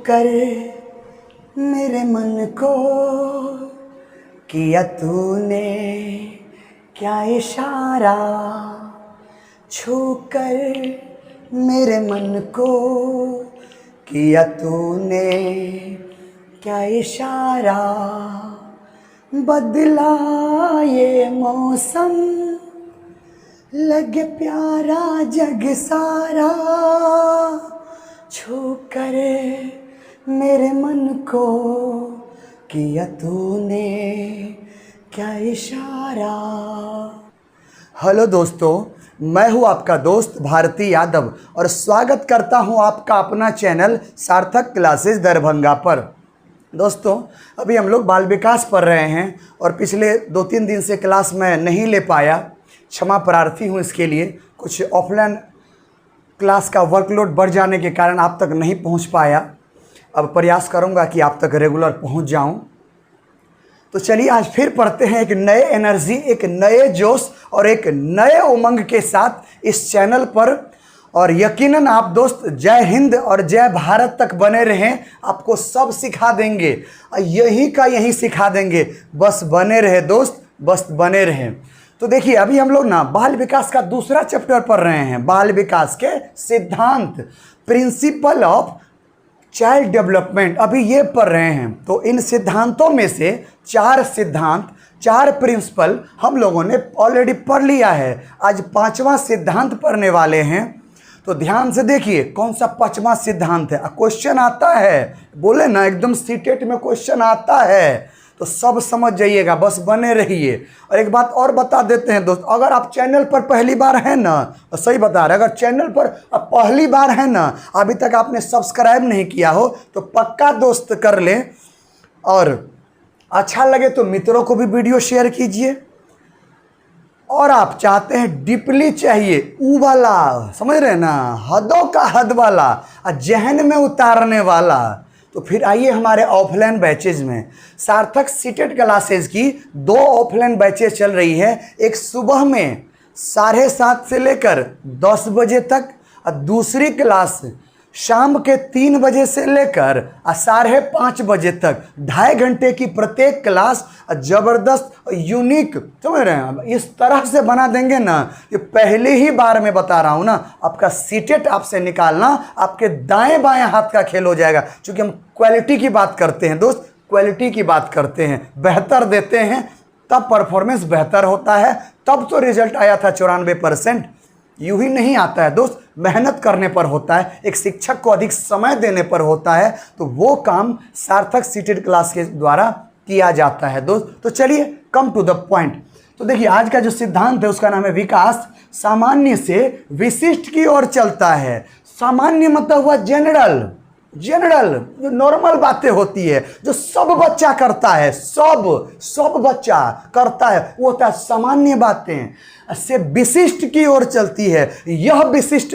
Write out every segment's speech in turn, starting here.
कर मेरे मन को किया तूने क्या इशारा, छू कर मेरे मन को किया तूने क्या इशारा, बदला ये मौसम लगे प्यारा जग सारा, छू कर मेरे मन को किया तूने क्या इशारा। हेलो दोस्तों, मैं हूं आपका दोस्त भारती यादव और स्वागत करता हूं आपका अपना चैनल सार्थक क्लासेस दरभंगा पर। दोस्तों, अभी हम लोग बाल विकास पढ़ रहे हैं और पिछले 2-3 दिन से क्लास मैं नहीं ले पाया, क्षमा प्रार्थी हूं इसके लिए। कुछ ऑफलाइन क्लास का वर्कलोड बढ़ जाने के कारण आप तक नहीं पहुंच पाया। अब प्रयास करूंगा कि आप तक रेगुलर पहुंच जाऊं। तो चलिए आज फिर पढ़ते हैं एक नए एनर्जी, एक नए जोश और एक नए उमंग के साथ इस चैनल पर। और यकीनन आप दोस्त जय हिंद और जय भारत तक बने रहें, आपको सब सिखा देंगे, यही का यही सिखा देंगे। बस बने रहे दोस्त, बस बने रहें। तो देखिए, अभी हम लोग ना बाल विकास का दूसरा चैप्टर पढ़ रहे हैं, बाल विकास के सिद्धांत, प्रिंसिपल ऑफ चाइल्ड डेवलपमेंट, अभी ये पढ़ रहे हैं। तो इन सिद्धांतों में से 4 सिद्धांत, 4 प्रिंसिपल हम लोगों ने ऑलरेडी पढ़ लिया है। आज 5वां सिद्धांत पढ़ने वाले हैं। तो ध्यान से देखिए कौन सा 5वां सिद्धांत है। क्वेश्चन आता है, बोले ना एकदम सीटेट में क्वेश्चन आता है, तो सब समझ जाइएगा, बस बने रहिए। और एक बात और बता देते हैं दोस्त, अगर आप चैनल पर पहली बार हैं ना, तो सही बता रहे, अगर चैनल पर आप पहली बार हैं ना, अभी तक आपने सब्सक्राइब नहीं किया हो तो पक्का दोस्त कर लें। और अच्छा लगे तो मित्रों को भी वीडियो शेयर कीजिए। और आप चाहते हैं डीपली चाहिए, ऊ वाला, समझ रहे हैं ना, हदों का हद वाला, जहन में उतारने वाला, तो फिर आइए हमारे ऑफलाइन बैचेज में। सार्थक सीटेट क्लासेज की 2 ऑफलाइन बैचेज चल रही है। एक सुबह में 7:30 से लेकर 10 बजे तक, और दूसरी क्लास शाम के 3 बजे से लेकर 5:30 बजे तक। 2.5 घंटे की प्रत्येक क्लास जबरदस्त यूनिक, समझ रहे हैं, इस तरह से बना देंगे ना कि पहली ही बार में बता रहा हूं ना, आपका सीटेट आपसे निकालना आपके दाएं बाएं हाथ का खेल हो जाएगा। क्योंकि हम क्वालिटी की बात करते हैं दोस्त, क्वालिटी की बात करते हैं, बेहतर देते हैं तब परफॉर्मेंस बेहतर होता है। तब तो रिजल्ट आया था 94%। यूं ही नहीं आता है दोस्त, मेहनत करने पर होता है, एक शिक्षक को अधिक समय देने पर होता है। तो वो काम सार्थक सीटेड क्लास के द्वारा किया जाता है दोस्त। तो चलिए कम टू द पॉइंट। तो देखिए, आज का जो सिद्धांत है उसका नाम है विकास सामान्य से विशिष्ट की ओर चलता है। सामान्य मतलब हुआ जनरल, जो नॉर्मल बातें होती है, जो सब बच्चा करता है, सब बच्चा करता है, वो होता है सामान्य बातें। से विशिष्ट की ओर चलती है। यह विशिष्ट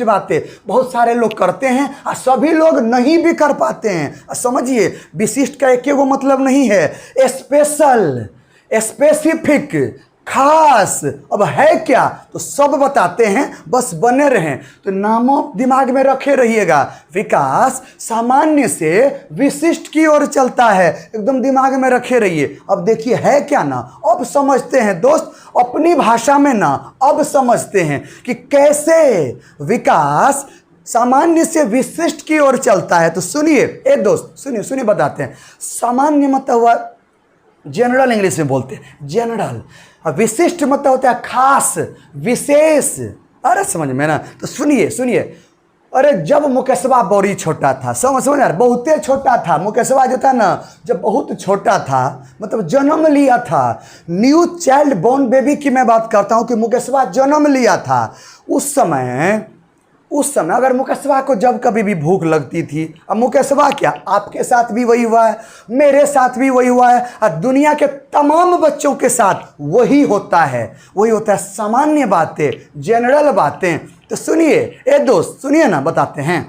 बातें बहुत सारे लोग करते हैं और सभी लोग नहीं भी कर पाते हैं। समझिए, विशिष्ट का एक वो मतलब नहीं है, स्पेशल, स्पेसिफिक, खास। अब है क्या, तो सब बताते हैं, बस बने रहें। तो नामों दिमाग में रखे रहिएगा। विकास सामान्य से विशिष्ट की ओर चलता है, एकदम दिमाग में रखे रहिए। अब देखिए है क्या ना, अब समझते हैं दोस्त, अपनी भाषा में ना अब समझते हैं कि कैसे विकास सामान्य से विशिष्ट की ओर चलता है। तो सुनिए ए दोस्त, सुनिए बताते हैं। सामान्य मतलब हुआ जनरल, इंग्लिश में बोलते हैं जनरल। विशिष्ट मतलब होता है खास, विशेष। अरे समझ में ना, तो सुनिए। अरे जब मुकेशवा बड़ी छोटा था, समझ यार, बहुत छोटा था मुकेशवा जो था ना, जब बहुत छोटा था, मतलब जन्म लिया था, न्यू चाइल्ड बोर्न बेबी की मैं बात करता हूं कि मुकेशवा जन्म लिया था। उस समय अगर मुकेशवा को जब कभी भी भूख लगती थी, अब मुकेशवा क्या, आपके साथ भी वही हुआ है, मेरे साथ भी वही हुआ है, और दुनिया के तमाम बच्चों के साथ वही होता है सामान्य बातें, जनरल बातें। तो सुनिए ए दोस्त, सुनिए ना, बताते हैं।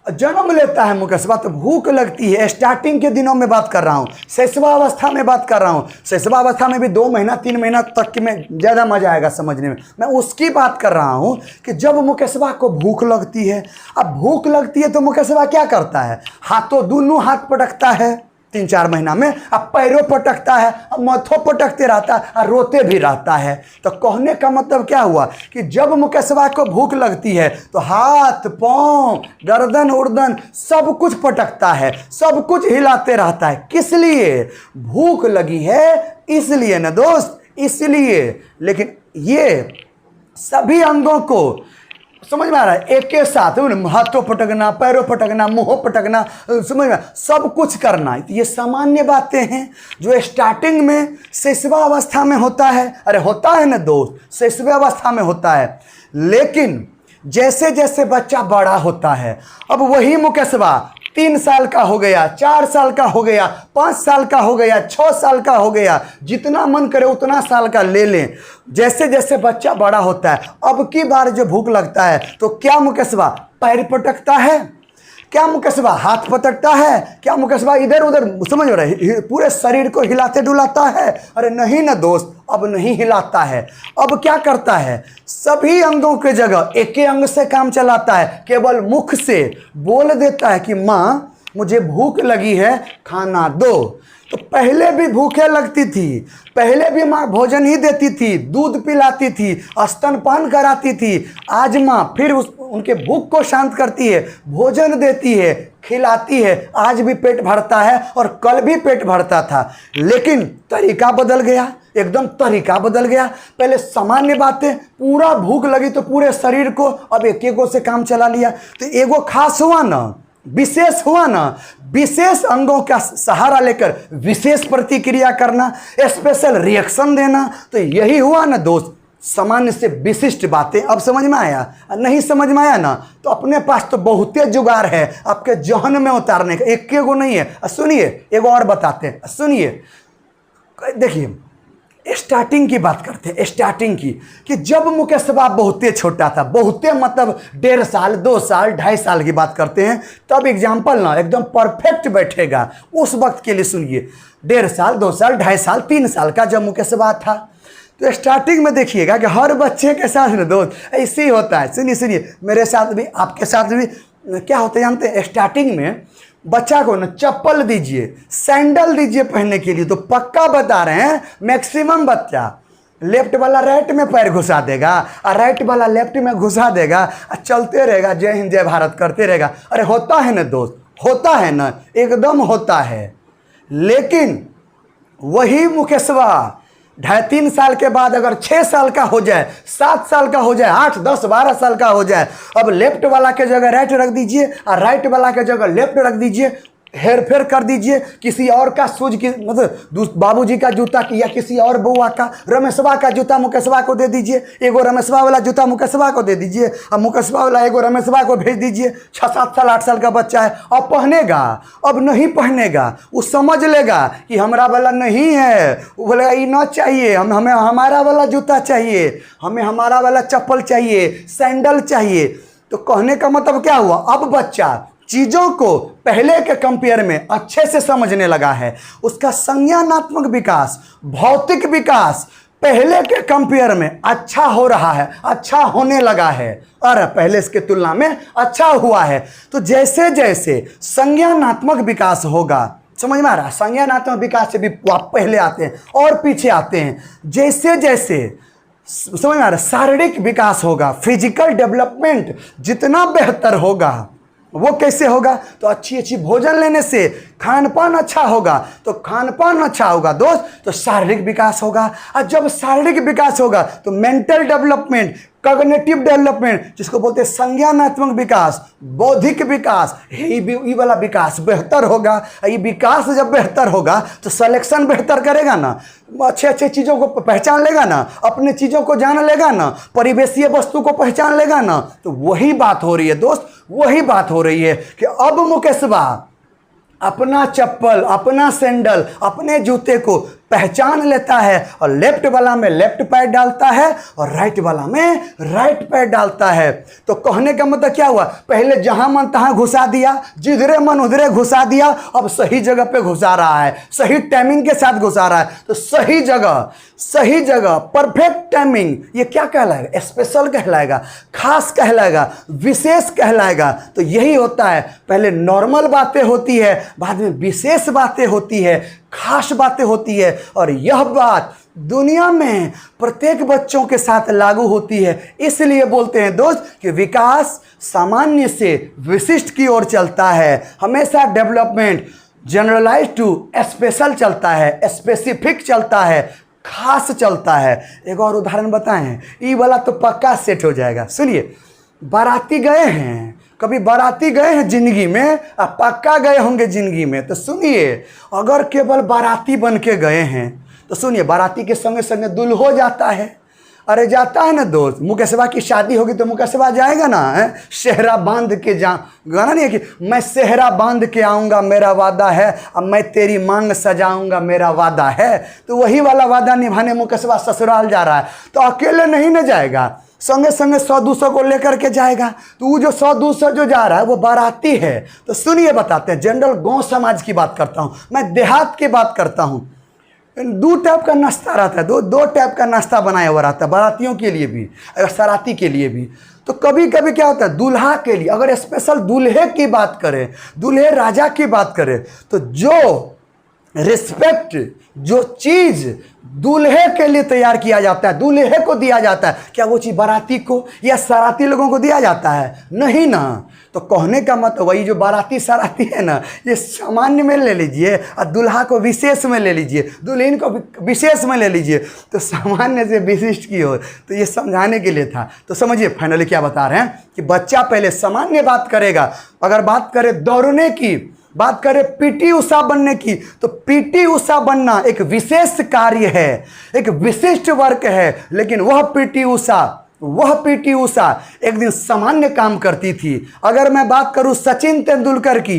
जन्म लेता है मुकेशवा तो भूख लगती है। स्टार्टिंग के दिनों में बात कर रहा हूँ, शैशवावस्था में बात कर रहा हूँ। शैशवावस्था में भी 2 महीना 3 महीना तक के में ज़्यादा मजा आएगा समझने में। मैं उसकी बात कर रहा हूँ कि जब मुकेशवा को भूख लगती है, अब भूख लगती है तो मुकेशवा क्या करता है, हाथों दोनों हाथ पटकता है 3-4 महीना में, अब पैरों पटकता है, अब माथों पटकते रहता है और रोते भी रहता है। तो कहने का मतलब क्या हुआ कि जब मुकेशवा को भूख लगती है तो हाथ पाँव गर्दन उर्दन सब कुछ पटकता है, सब कुछ हिलाते रहता है। किस लिए? भूख लगी है इसलिए ना दोस्त, इसलिए। लेकिन ये सभी अंगों को समझ में आ रहा है, एक के साथ हाथों पटकना, पैरों पटकना, मुंहों पटकना, समझ में सब कुछ करना, तो ये सामान्य बातें हैं जो स्टार्टिंग में शैशवावस्था में होता है। अरे होता है ना दोस्त, शैशवावस्था में होता है। लेकिन जैसे जैसे बच्चा बड़ा होता है, अब वही मुकेशवा 3 साल का हो गया, 4 साल का हो गया, 5 साल का हो गया, 6 साल का हो गया, जितना मन करे उतना साल का ले लें। जैसे जैसे बच्चा बड़ा होता है, अब की बार जो भूख लगता है तो क्या मुकेशवा पैर पटकता है, क्या मुकेशवा हाथ पटकता है, क्या मुकेशवा इधर उधर समझ रहे पूरे शरीर को हिलाते डुलाता है? अरे नहीं ना दोस्त, अब नहीं हिलाता है। अब क्या करता है, सभी अंगों के जगह एक ही अंग से काम चलाता है, केवल मुख से बोल देता है कि माँ मुझे भूख लगी है, खाना दो। तो पहले भी भूखे लगती थी, पहले भी माँ भोजन ही देती थी, दूध पिलाती थी, स्तनपान कराती थी। आज माँ फिर उनके भूख को शांत करती है, भोजन देती है, खिलाती है। आज भी पेट भरता है और कल भी पेट भरता था, लेकिन तरीका बदल गया, एकदम तरीका बदल गया। पहले सामान्य बातें, पूरा भूख लगी तो पूरे शरीर को, अब एक एगो से काम चला लिया। तो एगो खास हुआ ना, विशेष हुआ ना, विशेष अंगों का सहारा लेकर विशेष प्रतिक्रिया करना, स्पेशल रिएक्शन देना। तो यही हुआ ना दोस्त, सामान्य से विशिष्ट बातें। अब समझ में आया? नहीं समझ में आया ना, तो अपने पास तो बहुते जुगाड़ है आपके जहन में उतारने का, एक एगो नहीं है। सुनिए एगो और बताते हैं, सुनिए। देखिए स्टार्टिंग की बात करते हैं, स्टार्टिंग की, कि जब मुकेशवा बहुते छोटा था, बहुते मतलब 1.5 साल 2 साल 2.5 साल की बात करते हैं, तब एग्जाम्पल ना एकदम परफेक्ट बैठेगा उस वक्त के लिए। सुनिए 1.5 साल 2 साल 2.5 साल 3 साल का जब मुकेशवा था, तो स्टार्टिंग में देखिएगा कि हर बच्चे के साथ ना दोस्त ऐसे ही होता है। सुनिए सुनिए, मेरे साथ भी आपके साथ भी क्या होता है जानते हैं? स्टार्टिंग में बच्चा को ना चप्पल दीजिए, सैंडल दीजिए पहनने के लिए, तो पक्का बता रहे हैं मैक्सिमम बच्चा लेफ्ट वाला राइट में पैर घुसा देगा और राइट वाला लेफ्ट में घुसा देगा और चलते रहेगा, जय हिंद जय भारत करते रहेगा। अरे होता है ना दोस्त, होता है ना, एकदम होता है। लेकिन वही मुकेशवा 2.5-3 साल के बाद अगर 6 साल का हो जाए, 7 साल का हो जाए, 8 10 12 साल का हो जाए, अब लेफ्ट वाला के जगह राइट रख दीजिए और राइट वाला के जगह लेफ्ट रख दीजिए, हेर फेर कर दीजिए, किसी और का शूज की मतलब बाबूजी का जूता की या किसी और बुआ का, रमेशवा का जूता मुकेशवा को दे दीजिए, एगो रमेशवा वाला जूता मुकेशवा को दे दीजिए और मुकेशवा वाला एगो रमेशवा को भेज दीजिए। 6-7 साल 8 साल का बच्चा है, अब पहनेगा, अब नहीं पहनेगा, वो समझ लेगा कि हमारा वाला नहीं है, वो बोलेगा ये ना चाहिए, हमें हमारा वाला जूता चाहिए, हमें हमारा वाला चप्पल चाहिए, सैंडल चाहिए। तो कहने का मतलब क्या हुआ, अब बच्चा चीजों को पहले के कंपेयर में अच्छे से समझने लगा है। उसका संज्ञानात्मक विकास, भौतिक विकास पहले के कंपेयर में अच्छा हो रहा है, अच्छा होने लगा है, और पहले इसके तुलना में अच्छा हुआ है। तो जैसे जैसे संज्ञानात्मक विकास होगा, समझ में आ रहा है, संज्ञानात्मक विकास से भी आप पहले आते हैं और पीछे आते हैं। जैसे जैसे समझ में आ रहा है शारीरिक विकास होगा, फिजिकल डेवलपमेंट जितना बेहतर होगा, वो कैसे होगा? तो अच्छी अच्छी भोजन लेने से, खान पान अच्छा होगा, तो खान पान अच्छा होगा दोस्त, तो शारीरिक विकास होगा। और जब शारीरिक विकास होगा तो मेंटल डेवलपमेंट, कॉग्निटिव डेवलपमेंट, जिसको बोलते हैं संज्ञानात्मक विकास, बौद्धिक विकास, ये वाला विकास बेहतर होगा। ये विकास जब बेहतर होगा तो सिलेक्शन बेहतर करेगा ना, अच्छे अच्छे चीज़ों को पहचान लेगा ना, अपने चीज़ों को जान लेगा ना, परिवेशीय वस्तु को पहचान लेगा ना। तो वही बात हो रही है दोस्त, वही बात हो रही है कि अब मुकेशवा अपना चप्पल, अपना सैंडल, अपने जूते को पहचान लेता है और लेफ्ट वाला में लेफ्ट पैर डालता है और राइट वाला में राइट पैर डालता है। तो कहने का मतलब क्या हुआ, पहले जहां मन तहां घुसा दिया, जिधरे मन उधरे घुसा दिया, अब सही जगह पे घुसा रहा है, सही टाइमिंग के साथ घुसा रहा है। तो सही जगह परफेक्ट टाइमिंग, ये क्या कहलाएगा, स्पेशल कहलाएगा, खास कहलाएगा, विशेष कहलाएगा। तो यही होता है, पहले नॉर्मल बातें होती है, बाद में विशेष बातें होती है, खास बातें होती है। और यह बात दुनिया में प्रत्येक बच्चों के साथ लागू होती है। इसलिए बोलते हैं दोस्त कि विकास सामान्य से विशिष्ट की ओर चलता है। हमेशा डेवलपमेंट जनरलाइज टू स्पेशल चलता है, स्पेसिफिक चलता है, खास चलता है। एक और उदाहरण बताएं, ये वाला तो पक्का सेट हो जाएगा। सुनिए, बाराती गए हैं, कभी बाराती गए हैं जिंदगी में, अब पक्का गए होंगे जिंदगी में। तो सुनिए, अगर केवल बाराती बन के गए हैं तो सुनिए, बाराती के संगे संगे दुल्हो जाता है। अरे जाता है ना दोस्त, मुकेशवा की शादी होगी तो मुकेशवा जाएगा ना, है सेहरा बांध के जा, गाना नहीं है कि मैं सेहरा बांध के आऊँगा मेरा वादा है, अब मैं तेरी मांग सजाऊंगा मेरा वादा है। तो वही वाला वादा निभाने मुकेशवा ससुराल जा रहा है। तो अकेले नहीं न जाएगा, संगे संगे 100-200 को लेकर के जाएगा। तो वो जो 100-200 जो जा रहा है वो बाराती है। तो सुनिए, बताते हैं, जनरल गांव समाज की बात करता हूँ, मैं देहात की बात करता हूँ। दो टाइप का नाश्ता रहता है, दो टाइप का नाश्ता बनाया हुआ रहता है, बारातियों के लिए भी और सराती के लिए भी। तो कभी कभी क्या होता है, दूल्हा के लिए, अगर स्पेशल दूल्हे की बात करें, दूल्हे राजा की बात करें, तो जो रिस्पेक्ट, जो चीज़ दूल्हे के लिए तैयार किया जाता है, दूल्हे को दिया जाता है, क्या वो चीज़ बाराती को या सराती लोगों को दिया जाता है? नहीं ना। तो कहने का मतलब वही जो बाराती सराती है ना, ये सामान्य में ले लीजिए और दूल्हा को विशेष में ले लीजिए, दुल्हन को विशेष में ले लीजिए। तो सामान्य से विशिष्ट की ओर, तो ये समझाने के लिए था। तो समझिए फाइनली क्या बता रहे हैं कि बच्चा पहले सामान्य बात करेगा। अगर बात करें दौड़ने की, बात करें पीटी उषा बनने की, तो पीटी उषा बनना एक विशेष कार्य है, एक विशिष्ट वर्क है। लेकिन वह पीटी उषा एक दिन सामान्य काम करती थी। अगर मैं बात करूं सचिन तेंदुलकर की,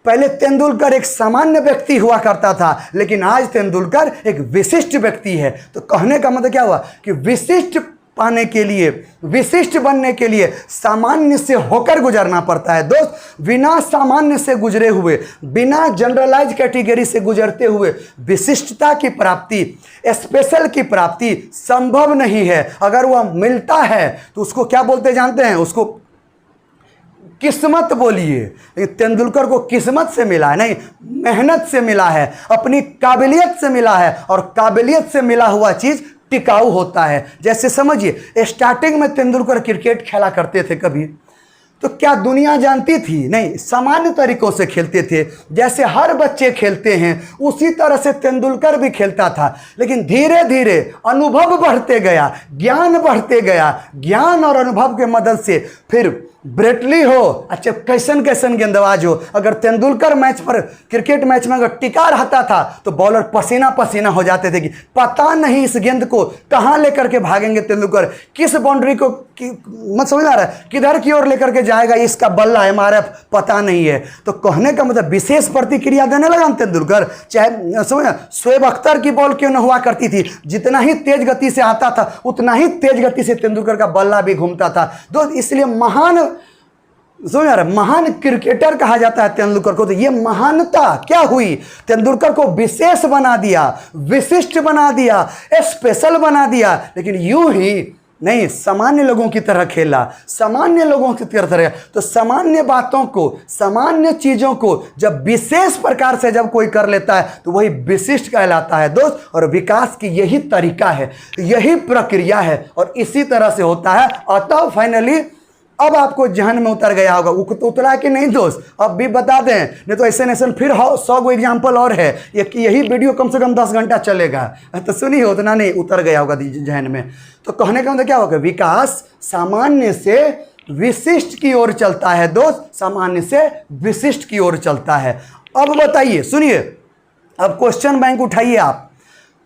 पहले तेंदुलकर एक सामान्य व्यक्ति हुआ करता था, लेकिन आज तेंदुलकर एक विशिष्ट व्यक्ति है। तो कहने का मतलब क्या हुआ कि विशिष्ट पाने के लिए, विशिष्ट बनने के लिए सामान्य से होकर गुजरना पड़ता है दोस्त। बिना सामान्य से गुजरे हुए, बिना जनरलाइज कैटेगरी से गुजरते हुए विशिष्टता की प्राप्ति, स्पेशल की प्राप्ति संभव नहीं है। अगर वह मिलता है तो उसको क्या बोलते जानते हैं? उसको किस्मत बोलिए। लेकिन तेंदुलकर को किस्मत से मिला है नहीं, मेहनत से मिला है, अपनी काबिलियत से मिला है। और काबिलियत से मिला हुआ चीज़ टिकाऊ होता है। जैसे समझिए, स्टार्टिंग में तेंदुलकर क्रिकेट खेला करते थे कभी, तो क्या दुनिया जानती थी? नहीं, सामान्य तरीकों से खेलते थे, जैसे हर बच्चे खेलते हैं उसी तरह से तेंदुलकर भी खेलता था। लेकिन धीरे धीरे अनुभव बढ़ते गया, ज्ञान बढ़ते गया, ज्ञान और अनुभव के मदद से फिर ब्रेटली हो, अच्छा कैसन गेंदबाज हो, अगर तेंदुलकर मैच पर, क्रिकेट मैच में अगर टिका रहता था तो बॉलर पसीना पसीना हो जाते थे कि पता नहीं इस गेंद को कहाँ लेकर के भागेंगे तेंदुलकर, किस बाउंड्री को मत समझ आ रहा है, किधर की ओर लेकर के जाएगा, इसका बल्ला एमआरएफ पता नहीं है। तो कहने का मतलब विशेष प्रतिक्रिया देने लगा तेंदुलकर। चाहे समझ, शोएब अख्तर की बॉल क्यों न हुआ करती थी, जितना ही तेज गति से आता था उतना ही तेज गति से तेंदुलकर का बल्ला भी घूमता था दोस्त। इसलिए महान क्रिकेटर कहा जाता है तेंदुलकर को। तो ये महानता क्या हुई, तेंदुलकर को विशेष बना दिया, विशिष्ट बना दिया, स्पेशल बना दिया। लेकिन यूं ही नहीं, सामान्य लोगों की तरह खेला, सामान्य लोगों की तरह। तो सामान्य बातों को, सामान्य चीज़ों को जब विशेष प्रकार से जब कोई कर लेता है तो वही विशिष्ट कहलाता है दोस्त। और विकास की यही तरीका है, यही प्रक्रिया है और इसी तरह से होता है। अतः फाइनली अब आपको जहन में उतर गया होगा, उतरा कि नहीं दोस्त, अब भी बता दें, नहीं तो ऐसे फिर 100 गो एग्जाम्पल और है, यही वीडियो कम से कम 10 घंटा चलेगा। तो सुनिए, उतना नहीं उतर गया होगा जहन में। तो कहने का मतलब क्या होगा, विकास सामान्य से विशिष्ट की ओर चलता है दोस्त, सामान्य से विशिष्ट की ओर चलता है। अब बताइए, सुनिए, अब क्वेश्चन बैंक उठाइए आप।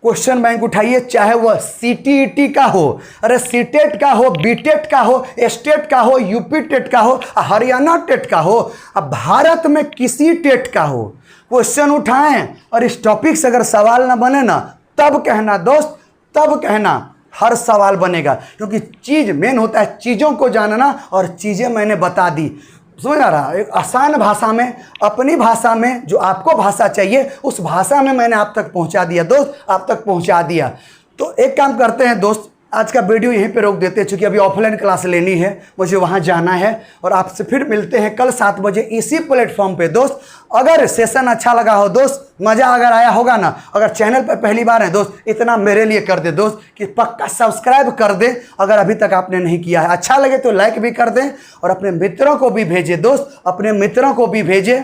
क्वेश्चन बैंक उठाइए, चाहे वह सीटीईटी का हो, अरे सीटेट का हो, बीटेट का हो, स्टेट का हो, यूपी टेट का हो, हरियाणा टेट का हो, अब भारत में किसी टेट का हो, क्वेश्चन उठाएं और इस टॉपिक से अगर सवाल ना बने ना तब कहना दोस्त, तब कहना, हर सवाल बनेगा। क्योंकि चीज़ मेन होता है चीज़ों को जानना, और चीज़ें मैंने बता दी। समझ आ रहा, एक आसान भाषा में, अपनी भाषा में, जो आपको भाषा चाहिए उस भाषा में मैंने आप तक पहुंचा दिया दोस्त, आप तक पहुंचा दिया। तो एक काम करते हैं दोस्त, आज का वीडियो यहीं पे रोक देते हैं, क्योंकि अभी ऑफलाइन क्लास लेनी है, मुझे वहाँ जाना है। और आपसे फिर मिलते हैं कल 7 बजे इसी प्लेटफॉर्म पे दोस्त। अगर सेशन अच्छा लगा हो दोस्त, मज़ा अगर आया होगा ना, अगर चैनल पर पहली बार है दोस्त, इतना मेरे लिए कर दे दोस्त कि पक्का सब्सक्राइब कर दे अगर अभी तक आपने नहीं किया है। अच्छा लगे तो लाइक भी कर दें और अपने मित्रों को भी भेजें दोस्त, अपने मित्रों को भी भेजें।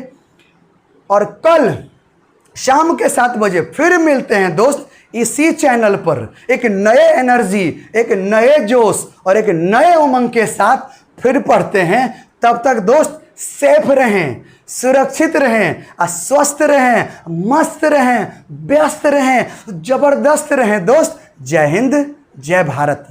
और कल शाम के 7 बजे फिर मिलते हैं दोस्त इसी चैनल पर, एक नए एनर्जी, एक नए जोश और एक नए उमंग के साथ फिर पढ़ते हैं। तब तक दोस्त सेफ रहें, सुरक्षित रहें, स्वस्थ रहें, मस्त रहें, व्यस्त रहें, जबरदस्त रहें दोस्त। जय हिंद, जय भारत।